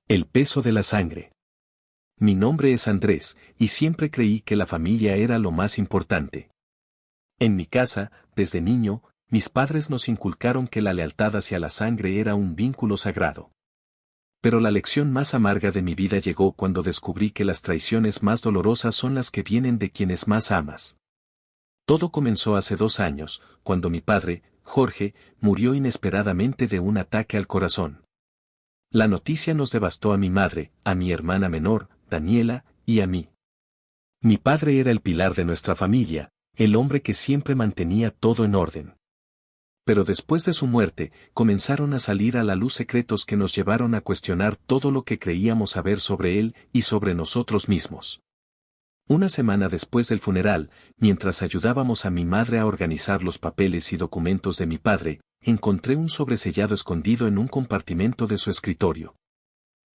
El peso de la sangre. Mi nombre es Andrés, y siempre creí que la familia era lo más importante. En mi casa, desde niño, mis padres nos inculcaron que la lealtad hacia la sangre era un vínculo sagrado. Pero la lección más amarga de mi vida llegó cuando descubrí que las traiciones más dolorosas son las que vienen de quienes más amas. Todo comenzó hace 2 años, cuando mi padre, Jorge, murió inesperadamente de un ataque al corazón. La noticia nos devastó a mi madre, a mi hermana menor, Daniela, y a mí. Mi padre era el pilar de nuestra familia, el hombre que siempre mantenía todo en orden. Pero después de su muerte, comenzaron a salir a la luz secretos que nos llevaron a cuestionar todo lo que creíamos saber sobre él y sobre nosotros mismos. Una semana después del funeral, mientras ayudábamos a mi madre a organizar los papeles y documentos de mi padre, encontré un sobresellado escondido en un compartimento de su escritorio.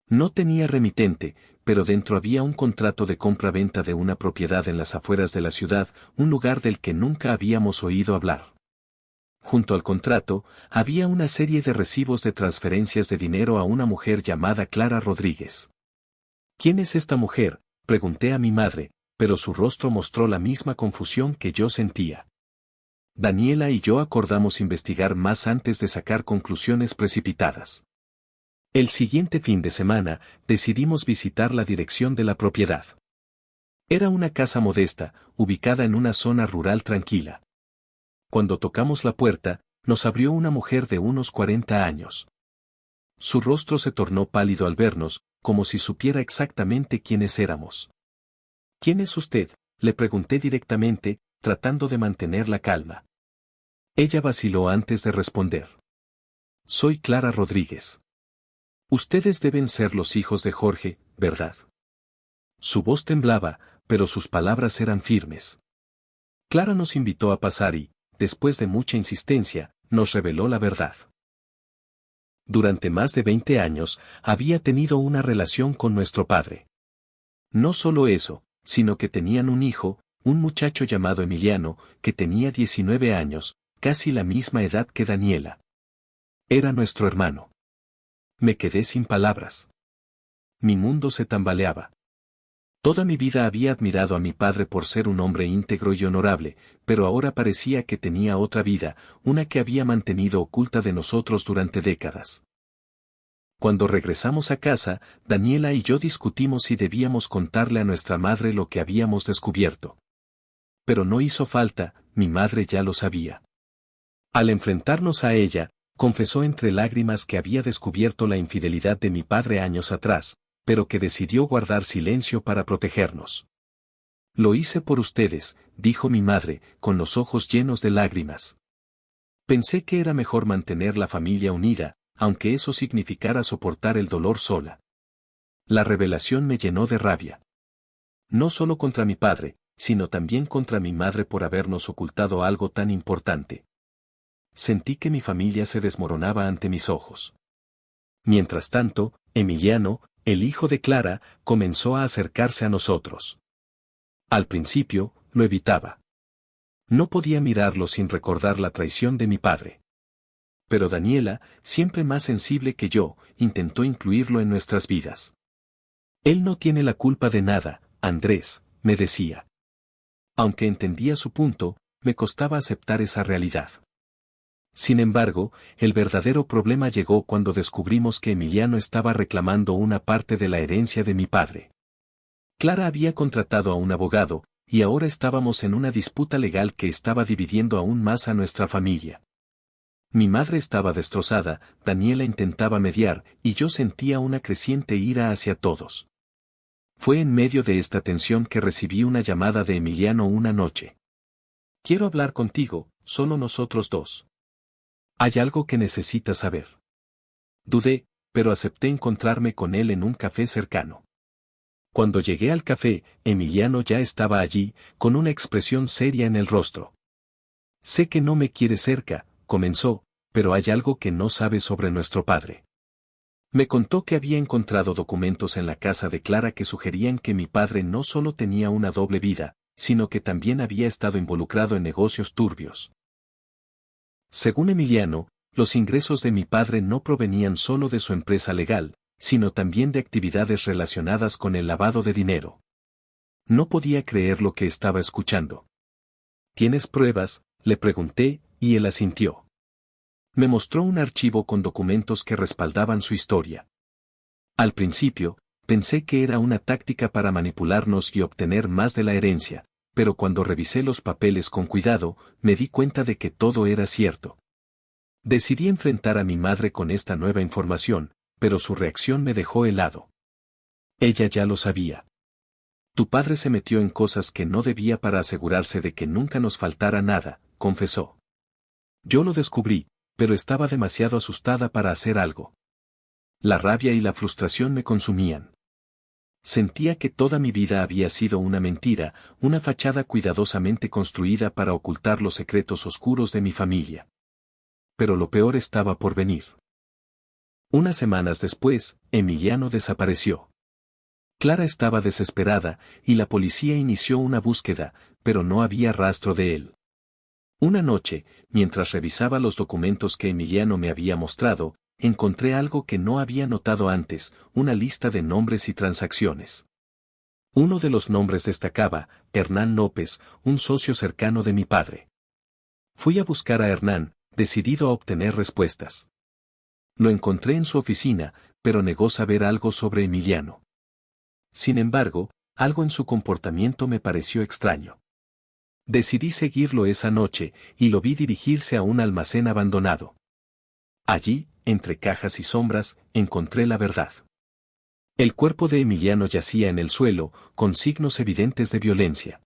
No tenía remitente, pero dentro había un contrato de compra-venta de una propiedad en las afueras de la ciudad, un lugar del que nunca habíamos oído hablar. Junto al contrato, había una serie de recibos de transferencias de dinero a una mujer llamada Clara Rodríguez. ¿Quién es esta mujer?, pregunté a mi madre, pero su rostro mostró la misma confusión que yo sentía. Daniela y yo acordamos investigar más antes de sacar conclusiones precipitadas. El siguiente fin de semana, decidimos visitar la dirección de la propiedad. Era una casa modesta, ubicada en una zona rural tranquila. Cuando tocamos la puerta, nos abrió una mujer de unos 40 años. Su rostro se tornó pálido al vernos, como si supiera exactamente quiénes éramos. ¿Quién es usted?, le pregunté directamente, tratando de mantener la calma. Ella vaciló antes de responder. Soy Clara Rodríguez. Ustedes deben ser los hijos de Jorge, ¿verdad? Su voz temblaba, pero sus palabras eran firmes. Clara nos invitó a pasar y, después de mucha insistencia, nos reveló la verdad. Durante más de 20 años, había tenido una relación con nuestro padre. No solo eso, sino que tenían un hijo, un muchacho llamado Emiliano, que tenía 19 años, casi la misma edad que Daniela. Era nuestro hermano. Me quedé sin palabras. Mi mundo se tambaleaba. Toda mi vida había admirado a mi padre por ser un hombre íntegro y honorable, pero ahora parecía que tenía otra vida, una que había mantenido oculta de nosotros durante décadas. Cuando regresamos a casa, Daniela y yo discutimos si debíamos contarle a nuestra madre lo que habíamos descubierto. Pero no hizo falta, mi madre ya lo sabía. Al enfrentarnos a ella, confesó entre lágrimas que había descubierto la infidelidad de mi padre años atrás, pero que decidió guardar silencio para protegernos. Lo hice por ustedes, dijo mi madre, con los ojos llenos de lágrimas. Pensé que era mejor mantener la familia unida, aunque eso significara soportar el dolor sola. La revelación me llenó de rabia. No solo contra mi padre, sino también contra mi madre por habernos ocultado algo tan importante. Sentí que mi familia se desmoronaba ante mis ojos. Mientras tanto, Emiliano, el hijo de Clara, comenzó a acercarse a nosotros. Al principio, lo evitaba. No podía mirarlo sin recordar la traición de mi padre. Pero Daniela, siempre más sensible que yo, intentó incluirlo en nuestras vidas. Él no tiene la culpa de nada, Andrés, me decía. Aunque entendía su punto, me costaba aceptar esa realidad. Sin embargo, el verdadero problema llegó cuando descubrimos que Emiliano estaba reclamando una parte de la herencia de mi padre. Clara había contratado a un abogado, y ahora estábamos en una disputa legal que estaba dividiendo aún más a nuestra familia. Mi madre estaba destrozada, Daniela intentaba mediar, y yo sentía una creciente ira hacia todos. Fue en medio de esta tensión que recibí una llamada de Emiliano una noche. Quiero hablar contigo, solo nosotros dos. Hay algo que necesitas saber. Dudé, pero acepté encontrarme con él en un café cercano. Cuando llegué al café, Emiliano ya estaba allí, con una expresión seria en el rostro. Sé que no me quieres cerca, comenzó, pero hay algo que no sabes sobre nuestro padre. Me contó que había encontrado documentos en la casa de Clara que sugerían que mi padre no solo tenía una doble vida, sino que también había estado involucrado en negocios turbios. Según Emiliano, los ingresos de mi padre no provenían solo de su empresa legal, sino también de actividades relacionadas con el lavado de dinero. No podía creer lo que estaba escuchando. ¿Tienes pruebas?, le pregunté, y él asintió. Me mostró un archivo con documentos que respaldaban su historia. Al principio, pensé que era una táctica para manipularnos y obtener más de la herencia, pero cuando revisé los papeles con cuidado, me di cuenta de que todo era cierto. Decidí enfrentar a mi madre con esta nueva información, pero su reacción me dejó helado. Ella ya lo sabía. Tu padre se metió en cosas que no debía para asegurarse de que nunca nos faltara nada, confesó. Yo lo descubrí, pero estaba demasiado asustada para hacer algo. La rabia y la frustración me consumían. Sentía que toda mi vida había sido una mentira, una fachada cuidadosamente construida para ocultar los secretos oscuros de mi familia. Pero lo peor estaba por venir. Unas semanas después, Emiliano desapareció. Clara estaba desesperada, y la policía inició una búsqueda, pero no había rastro de él. Una noche, mientras revisaba los documentos que Emiliano me había mostrado, encontré algo que no había notado antes, una lista de nombres y transacciones. Uno de los nombres destacaba, Hernán López, un socio cercano de mi padre. Fui a buscar a Hernán, decidido a obtener respuestas. Lo encontré en su oficina, pero negó saber algo sobre Emiliano. Sin embargo, algo en su comportamiento me pareció extraño. Decidí seguirlo esa noche, y lo vi dirigirse a un almacén abandonado. Allí, entre cajas y sombras, encontré la verdad. El cuerpo de Emiliano yacía en el suelo, con signos evidentes de violencia.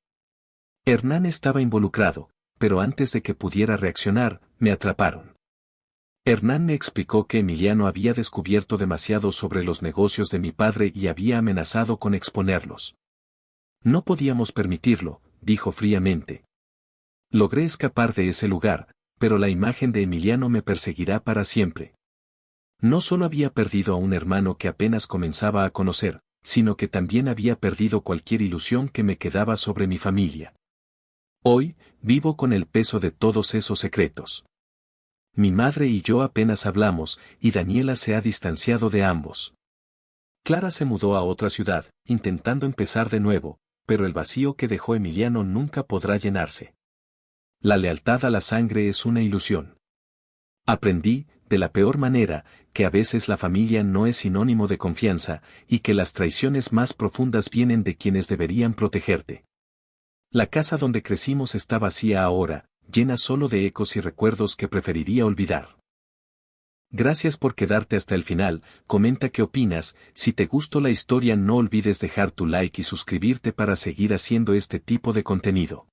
Hernán estaba involucrado, pero antes de que pudiera reaccionar, me atraparon. Hernán me explicó que Emiliano había descubierto demasiado sobre los negocios de mi padre y había amenazado con exponerlos. No podíamos permitirlo, dijo fríamente. Logré escapar de ese lugar, pero la imagen de Emiliano me perseguirá para siempre. No solo había perdido a un hermano que apenas comenzaba a conocer, sino que también había perdido cualquier ilusión que me quedaba sobre mi familia. Hoy, vivo con el peso de todos esos secretos. Mi madre y yo apenas hablamos, y Daniela se ha distanciado de ambos. Clara se mudó a otra ciudad, intentando empezar de nuevo, pero el vacío que dejó Emiliano nunca podrá llenarse. La lealtad a la sangre es una ilusión. Aprendí, de la peor manera, que a veces la familia no es sinónimo de confianza, y que las traiciones más profundas vienen de quienes deberían protegerte. La casa donde crecimos está vacía ahora, llena solo de ecos y recuerdos que preferiría olvidar. Gracias por quedarte hasta el final, comenta qué opinas, si te gustó la historia no olvides dejar tu like y suscribirte para seguir haciendo este tipo de contenido.